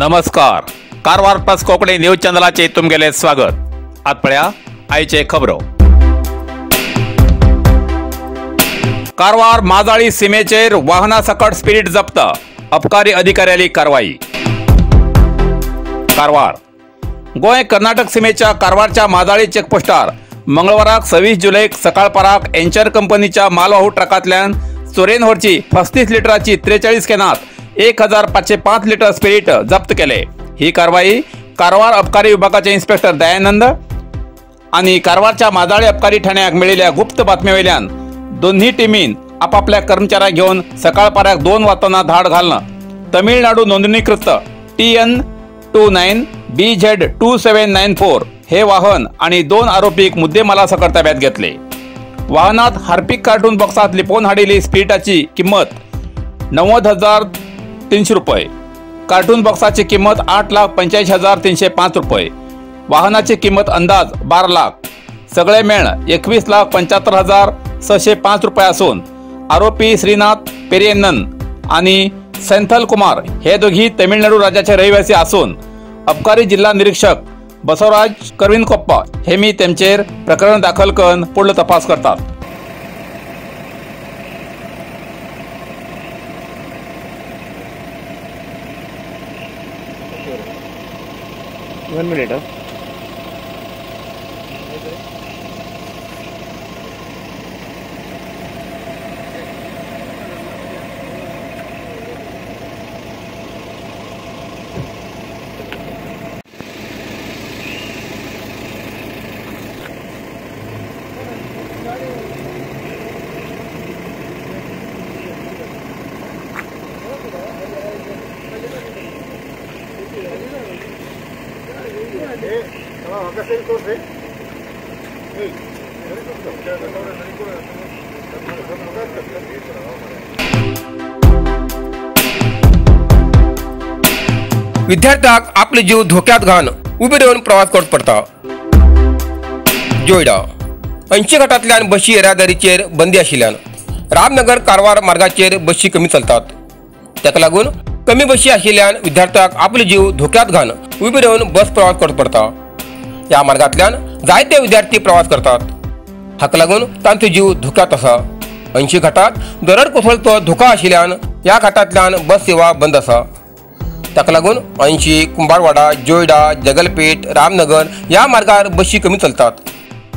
नमस्कार. Karwar plus Konkani news चॅनलाचे तुमगेले स्वागत. आत पळया आयचे खबरो. कारवार माजाळी सीमेचेर वाहना सकट स्पिरिट जप्त, अबकारी अधिकाऱ्याली कारवाई. कारवार गोय कर्नाटक सीमेच्या कारवारच्या माजाळी चेकपोस्टार मंगळवाराक 26 जुलैक सकाळपराक एंचर कंपनीच्या मालवाहू ट्रकांतल्यान चोरेन व्हरची 35 लिटराची 43 कॅनात 1505 लिटर स्पिरिट जप्त केले. ही कारवाई कारवार अबकारी विभागाचे इन्स्पेक्टर दयानंद आणि कारवारच्या माजाळी अबकारी ठाण्याक मेळिल्ल्या गुप्त बातम्यावेल्यान दोन्ही टीमीन आपापल्या कर्मचाऱ्यांक घेवन सकाळपराक 2 वाजताना धाड घालना तमिळनाडू नोंदणीकृत TN29 BZ2794 हे वाहन आणि 2 आरोपीक मुद्देमाला सकट ताब्यात घेतले. वाहनात हार्पिक कार्टून बॉक्सात लिपोवन हाडिल्ली स्पिरिटाची किंमत 90,300 रुपये, कार्टून बॉक्साची किंमत 8,85,305 रुपये, वाहनाची किंमत अंदाज 12 लाख, सगळे मेळ 21,75,605 रुपये असून आरोपी श्रीनाथ पेरियन्नन आणि सेंथल कुमार हे दोघी तमिळनाडू राज्याचे रहिवासी असून अबकारी जिल्हा निरीक्षक बसवराज करविनकोप्पा हेमी तेंचेर प्रकरण दाखल करून पुढील तपास करतात. One minute. विद्यार्थ्यांक आपले जीव धोक्यात घालून उबे रावन प्रवास करचो पडटा. जोयडा 80 गटांतल्यान बशी येरादारीचेर बंदी आशिल्ल्यान रामनगर कारवार मार्गाचेर बशी कमी चलतात. ताका लागून कमी बशी आशिल्ल्यान विद्यार्थ्यांक आपले जीव धोक्यात घालून उबे रावन बस प्रवास करचो पडटा. ह्या मार्गांतल्यान जायते विद्यार्थी प्रवास करतात. हाका लागून तांचो जीव धोक्यात आसा. 80 घाटांत दरड कोसळचो धोका आशिल्ल्यान ह्या घाटांतल्यान बस सेवा बंद आसा. ताका लागून 80, कुंभारवाडा, जोयडा, जगलपेट, रामनगर ह्या मार्गार बशी कमी चलतात.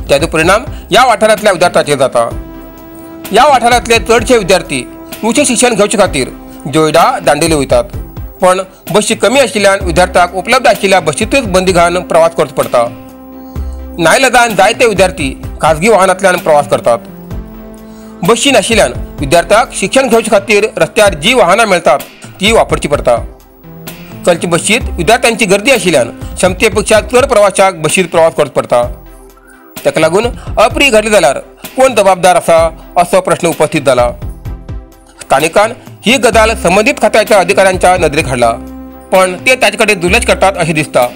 त्याचो परिणाम ह्या वाठारांतल्या विद्यार्थ्यांचेर जाता. ह्या वाठारांतले चडशे विद्यार्थी उच्च शिक्षण घेवचे खातीर जोयडा, दांडेली वयतात. पण बशी कमी आशिल्ल्यान विद्यार्थ्यांक उपलब्ध आशिल्ल्या बशींतूच बंदी घालून प्रवास करचो पडटा. नाइलाजान जायते विद्यार्थी खाजगी वाहनांतल्यान प्रवास करतात. बशी नाशिल्ल्यान विद्यार्थ्यांक शिक्षण घेवचे खातीर रस्त्यार जी वाहनां मेळटात ती वापरची पडटा. चलचे बशीत विद्यार्थ्यांची गर्दी आशिल्ल्यान क्षमतेपेक्षा चड प्रवाशाक बशीत प्रवास करचो पडटा. ताका लागून अप्री घडली जाल्यार कोण जबाबदार आसा असो प्रश्न उपस्थित जाला. स्थानिकान ही गजाल संबंधित खात्याच्या अधिकाऱ्यांच्या नदरेक हाडला, पण ते ताचे कडेन दुर्लक्ष करतात अशें दिसता.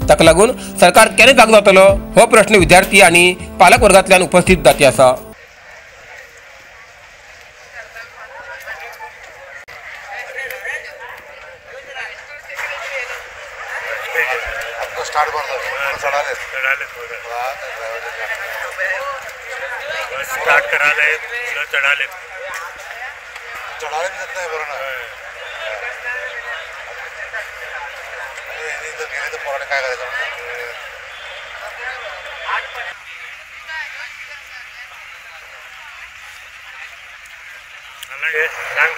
ताका लागून सरकार केन्ना जागो जातलो हो प्रश्न विद्यार्थी आनी पालक वर्गांतल्यान उपस्थित जाती आसा. स्टार्ट कर स्टार्ट कराले चढ़ाले चढ़ाले भी जाता है बरं ना. इधर गेले तर पोराने काय करायचं. అలాగే सांग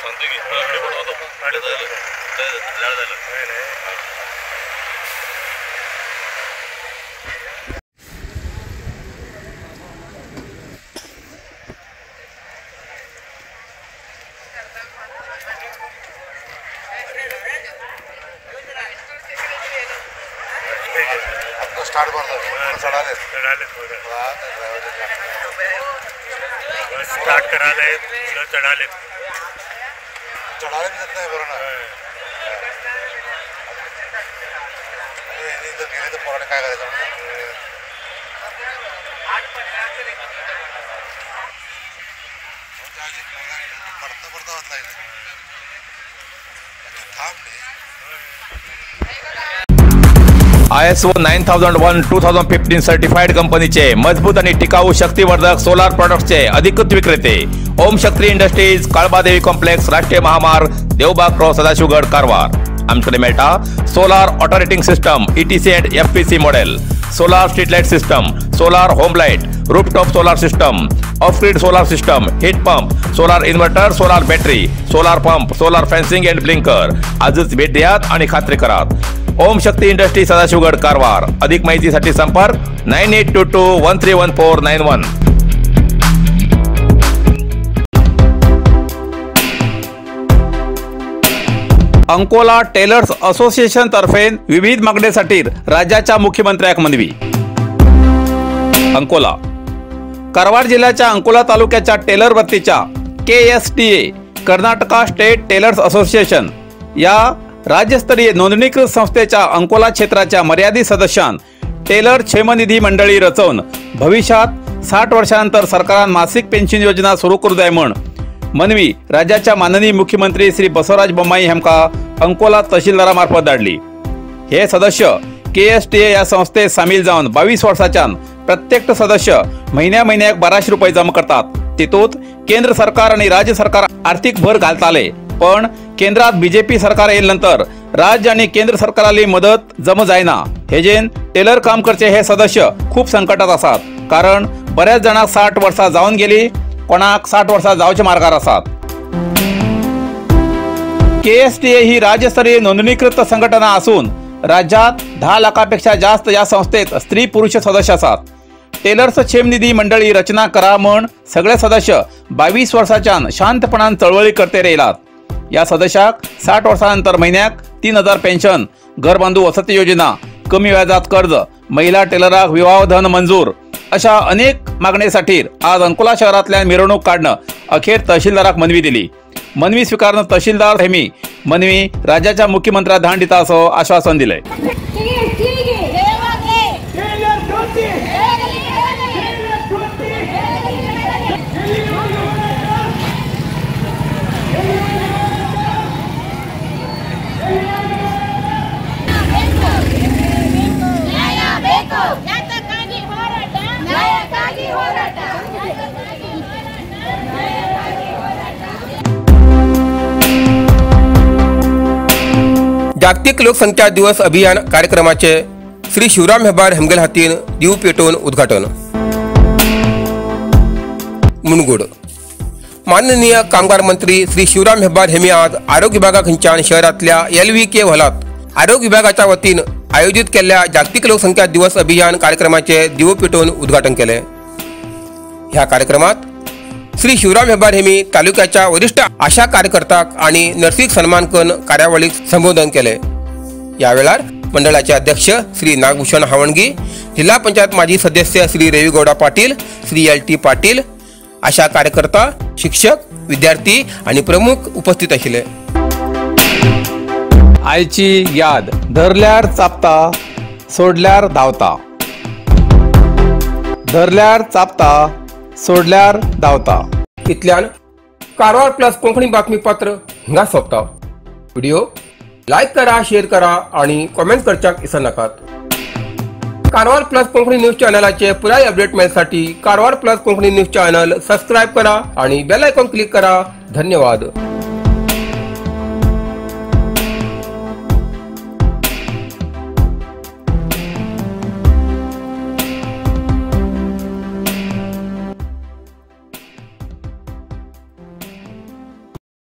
सांगतो की आपले बनवतो पाडे झालं झालं स्टार्ट कर चढ़ाले स्टार्ट कराले चढ़ाले चढ़ाले भी जाता है बरं ना. इधर गेले तर पोराने काय करायचं. पडता पडता वाचला ISO 9001-2015 सर्टिफाईड कंपनीचे मजबूत आणि टिकाऊ शक्तिवर्धक सोलार प्रोडक्ट्सचे अधिकृत विक्रेते ओम शक्ती इंडस्ट्रीज, काळबादेवी कॉम्प्लेक्स, राष्ट्रीय महामार्ग, देवबाग क्रॉस, सदाशिवगड, कारवार. आमच्याकडे मेळटा solar auto rating system ETC and FPC model, solar street light system, solar home light, rooftop solar system, of grid solar system, heat pump, solar inverter, solar battery, solar pump, solar fencing and blinker. आजच भेट द्यात आणि खात्री करात. ओम शक्ती industry, Sadashivgad, Karwar. अधिक माहितीसाठी संपर्क 9822131491. Ankola Taylor's association तर्फे विविध मागणीसाठी राज्याच्या मुख्यमंत्र्याक मनवी. अंकोला कारवार जिल्ह्याच्या अंकोला तालुक्याच्या टेलर वृत्तीच्या KSTA Karnataka state tailors association या राज्यस्तरीय नोंदणीकृत संस्थेच्या अंकोला क्षेत्राच्या मर्यादित सदस्यान टेलर क्षेमनिधी मंडळी रचवून भविष्यात 60 वर्षांनंतर सरकारान मासिक पेन्शन योजना सुरू करू जाय म्हण मनवी राज्याच्या माननीय मुख्यमंत्री श्री बसवराज बोम्माई हेमका अंकोला तहसीलदारामार्फत धाडली. हे सदस्य KSTA या संस्थेत सामील जाऊन 22 वर्षाच्यान प्रत्येक सदस्य महिन्याक 1200 रुपये जमा करतात. तितूंत केंद्र सरकार आणि राज्य सरकार आर्थिक भर घालताले, पण केंद्रात BJP सरकार येयल्यानंतर राज्य आणि केंद्र सरकाराली मदत जमा जायना. हेजेन टेलर काम करचे हे सदस्य खूप संकटात असतात, कारण बऱ्याच जणांक 60 वर्षां जाऊन गेली, कोणाक 60 वर्षां जावच्या मार्गार असतात. KSTA ही राज्यस्तरीय नोंदणीकृत संघटना असून राज्यात 10 लाखापेक्षा जास्त या संस्थेत स्त्री पुरुष सदस्य असतात. टेलर्स क्षेमनिधी मंडळी रचना करा म्हण सगळे सदस्य 22 वर्षाच्यान शांतपणान चळवळी करते राहिलात. या सदस्याक 60 वर्षांनंतर महिन्याक 3000 पेन्शन, घरबांधू वसती योजना, कमी व्याजात कर्ज, महिला टेलराक विवाह धन मंजूर अशा अनेक मागणीसाठी आज अंकोला शहरातल्या मिरवणूक काढणं अखेर तहसीलदाराक मनवी दिली. मनवी स्वीकारून तहसीलदार हेमी मनवी राज्याच्या मुख्यमंत्र्याक धाड दिता असो आश्वासन दिले. जागतिक लोकसंख्या दिवस अभियान कार्यक्रमाचे श्री शिवराम हेब्बार हेमगेल हातीन दिव पेटोवन उद्घाटन. मुनगुड माननीय कामगार मंत्री श्री शिवराम हेब्बार हेमी आज आरोग्य विभागा खंयच्यान शहरातल्या LVK हॉलात आरोग्य विभागाच्या वतीन आयोजित केल्ल्या जागतिक लोकसंख्या दिवस अभियान कार्यक्रमाचे दिवो पेटोवन उद्घाटन केले. ह्या कार्यक्रमात श्री शिवराम हेब्बार हेमी तालुक्याच्या वरिष्ठ आशा कार्यकर्त्याक आणि नर्सीक सन्मान करून कार्यावळीक संबोधन केले. यावेळार मंडळाचे अध्यक्ष श्री नागभूषण हावणगी, जिल्हा पंचायत माजी सदस्य श्री रेवीगौडा पाटील, श्री LT पाटील, आशा कार्यकर्ता, शिक्षक, विद्यार्थी आणि प्रमुख उपस्थित आशिल्ले. आयची याद धरल्यार चापता, सोडल्यार धावता. धरल्यार चापता, सोडल्यार धावता. इतल्यान कारवार प्लस कोंकणी बातमीपत्र हिंगा सोंपता. व्हिडिओ लाईक करा, शेअर करा आणि कमेंट करच्याक विसरू नकात. कारवार प्लस कोंकणी न्यूज चॅनलाचे पुराय अपडेट मेळसाठी Karwar plus Konkani news channel subscribe करा आणि बेल आयकॉन क्लिक करा. धन्यवाद.